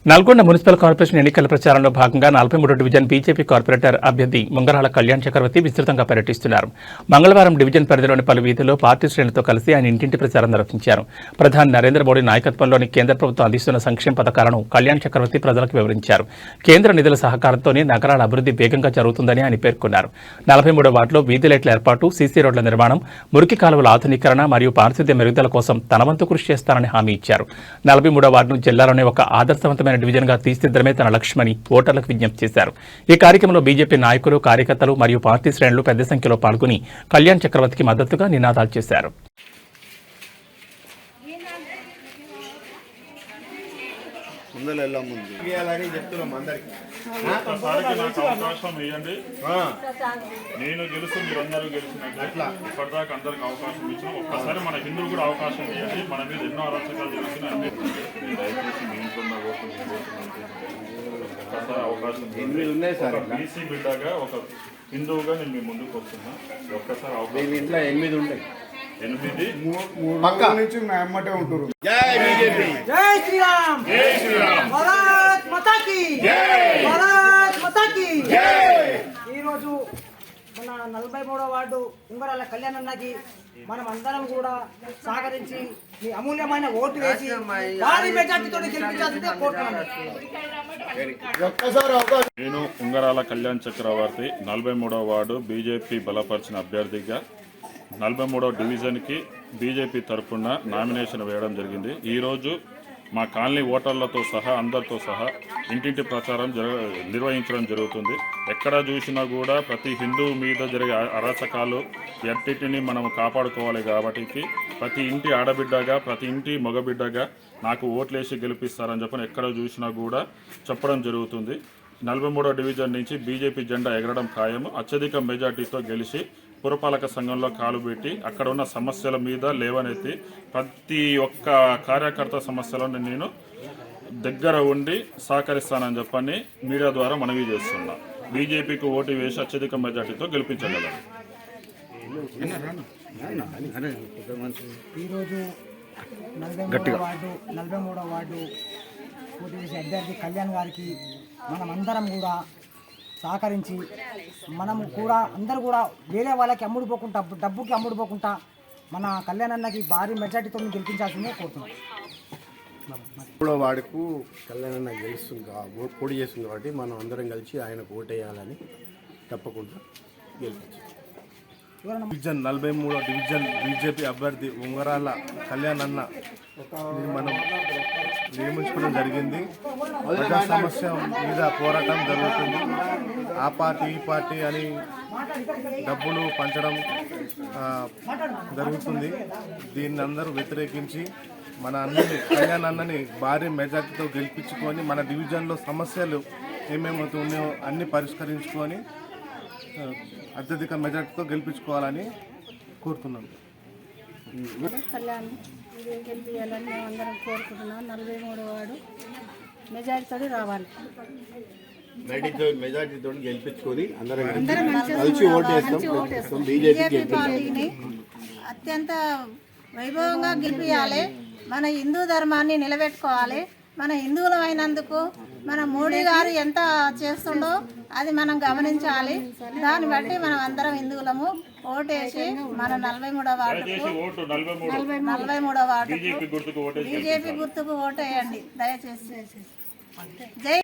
Nalgonda municipal corporation ఎన్నికల ప్రచారంలో భాగంగా 43వ డివిజన్ బీజేపీ కార్పొరేటర్ అభ్యర్థి ముంగరాల కళ్యాణ్ చక్రవర్తి విస్తృతంగా పర్యటిస్తున్నారు. మంగళవారం డివిజన్ పరిధిలోని పలు వీధుల్లో పార్టీ శ్రేణులతో కలిసి ఆయన ఇంటింటి ప్రచారం నిర్వహించారు. ప్రధాని నరేంద్ర మోడీ నాయకత్వంలోని కేంద్ర ప్రభుత్వం అందిస్తున్న సంక్షేమ పథకాలను కళ్యాణ్ చక్రవర్తి ప్రజలకు వివరించారు. కేంద్ర నిధుల సహకారంతోనే నగరాల అభివృద్ధి వేగంగా జరుగుతుందని ఆయన పేర్కొన్నారు. 43వ వార్డులో వీధి లైట్ల ఏర్పాటు, సీసీ రోడ్ల నిర్మాణం, మురికి కాలువల ఆధునీకరణ మరియు పారిశుద్ధ్య మెరుగుదల కోసం తన వంతు కృషి చేస్తానని హామీ ఇచ్చారు. 43వ వార్డును జిల్లాలోనే ఒక ఆదర్శవంతమైన డివిజన్ గా తీర్చిదిద్దడమే తన లక్ష్యమని ఓటర్లకు విజ్ఞప్తి చేశారు. ఈ కార్యక్రమంలో బీజేపీ నాయకులు, కార్యకర్తలు మరియు పార్టీ శ్రేణులు పెద్ద సంఖ్యలో పాల్గొని కళ్యాణ్ చక్రవర్తికి మద్దతుగా నినాదాలు చేశారు. నేను గెలుస్తూ మీరందరూ గెలిచినట్లే ఇప్పటిదాకా అందరికి అవకాశం ఇచ్చిన ఒక్కసారి మన హిందువులు కూడా అవకాశం ఇవ్వండి. మన మీద ఎన్నో అరాచకాలు జరుగుతున్నాయి. అన్ని దయచేసి మీ ఇంట్లో ఒక్కసారి అవకాశం బీసీ బిడ్డగా ఒక హిందువుగా నేను మీ ముందుకు వస్తున్నా. ఒక్కసారి అవకాశం 8 ఉంటాయి. 8 నుంచి అమ్మటే ఉంటారు. జై బీజేపీ, జై శ్రీరామ్, జై శ్రీరామ్, భారత్ మాతా కీ జై, భారత్ మాతా కీ జై. ఈ రోజు మన 43వ వార్డు ఉంగరాల కళ్యాణ్ అన్నకి మనం అందరం కూడా సహకరించి మీ అమూల్యమైన ఓటు వేసి భారీ మెజార్టీతో గెలిపించాల్సిందే కోరుతున్నాను. నేను ఉంగరాల కళ్యాణ్ చక్రవర్తి 43వ వార్డు బీజేపీ బలపరిచిన అభ్యర్థిగా 43వ డివిజన్కి బీజేపీ తరఫున నామినేషన్ వేయడం జరిగింది. ఈరోజు మా కాలనీ ఓటర్లతో సహా అందరితో సహా ఇంటింటి ప్రచారం నిర్వహించడం జరుగుతుంది. ఎక్కడ చూసినా కూడా ప్రతి హిందువు మీద జరిగే అరాచకాలు ఎన్నిటిని మనం కాపాడుకోవాలి. కాబట్టి ప్రతి ఇంటి ఆడబిడ్డగా, ప్రతి ఇంటి మగబిడ్డగా నాకు ఓట్లేసి గెలిపిస్తారని చెప్పని ఎక్కడ చూసినా కూడా చెప్పడం జరుగుతుంది. 43వ డివిజన్ నుంచి బీజేపీ జెండా ఎగరడం ఖాయము. అత్యధిక మెజార్టీతో గెలిచి పురపాలక సంఘంలో కాలు పెట్టి అక్కడ ఉన్న సమస్యల మీద లేవనెత్తి ప్రతి ఒక్క కార్యకర్త సమస్యలను నేను దగ్గర ఉండి సహకరిస్తానని చెప్పని మీడియా ద్వారా మనవి చేస్తున్నా. బీజేపీకి ఓటు వేసి అత్యధిక మెజార్టీతో గెలిపించగలరు. ఈరోజు 43వ వార్డు పోటీ చేసే అభ్యర్థి కళ్యాణ్ గారికి మనమందరం కూడా సహకరించి మనము కూడా అందరూ కూడా వేరే వాళ్ళకి అమ్ముడుపోకుండా, డబ్బుకి అమ్ముడుపోకుండా మన కళ్యాణ్ అన్నకి భారీ మెజార్టీతో గెలిపించాల్సిందే కోరుతున్నాం. ఇప్పుడు వాడుకు కళ్యాణ్ అన్న గెలుస్తుంది, పోటీ చేస్తుంది కాబట్టి మనం అందరం కలిసి ఆయనకు ఓటేయాలని తప్పకుండా గెలిపించాం. డివిజన్ 43వ డివిజన్ బీజేపీ అభ్యర్థి ఉంగరాల కళ్యాణ్ అన్న మనం నియమించుకోవడం జరిగింది. ప్రజా సమస్య మీద పోరాటం జరుగుతుంది. ఆ పార్టీ ఈ పార్టీ అని డబ్బులు పంచడం జరుగుతుంది. దీన్ని అందరూ వ్యతిరేకించి మన అన్నని కళ్యాణ్ అన్నని భారీ మెజార్టీతో గెలిపించుకొని మన డివిజన్లో సమస్యలు ఏమేమి ఉన్నాయో అన్నీ పరిష్కరించుకొని అత్యధిక మెజార్టీతో గెలిపించుకోవాలని కోరుతున్నాను. కళ్యాణ్ గెలిపించాలని మేము అందరం కోరుకుంటున్నాం. 43వ వార్డు మెజార్టీతో రావాలి. మెజార్టీతో గెలిపించుకొని అందరం కలిసి ఓటేస్తాం. బీజేపీ పార్టీని అత్యంత వైభవంగా గెలిపించాలి. మన హిందూ ధర్మాన్ని నిలబెట్టుకోవాలి. మన హిందువులం అయినందుకు మన మోడీ గారు ఎంత చేస్తుండో అది మనం గమనించాలి. దాన్ని బట్టి మనం అందరం హిందువులము ఓటేసి మన 43వ వార్డుకు బీజేపీ గుర్తుకు ఓటేయండి దయచేసి. జై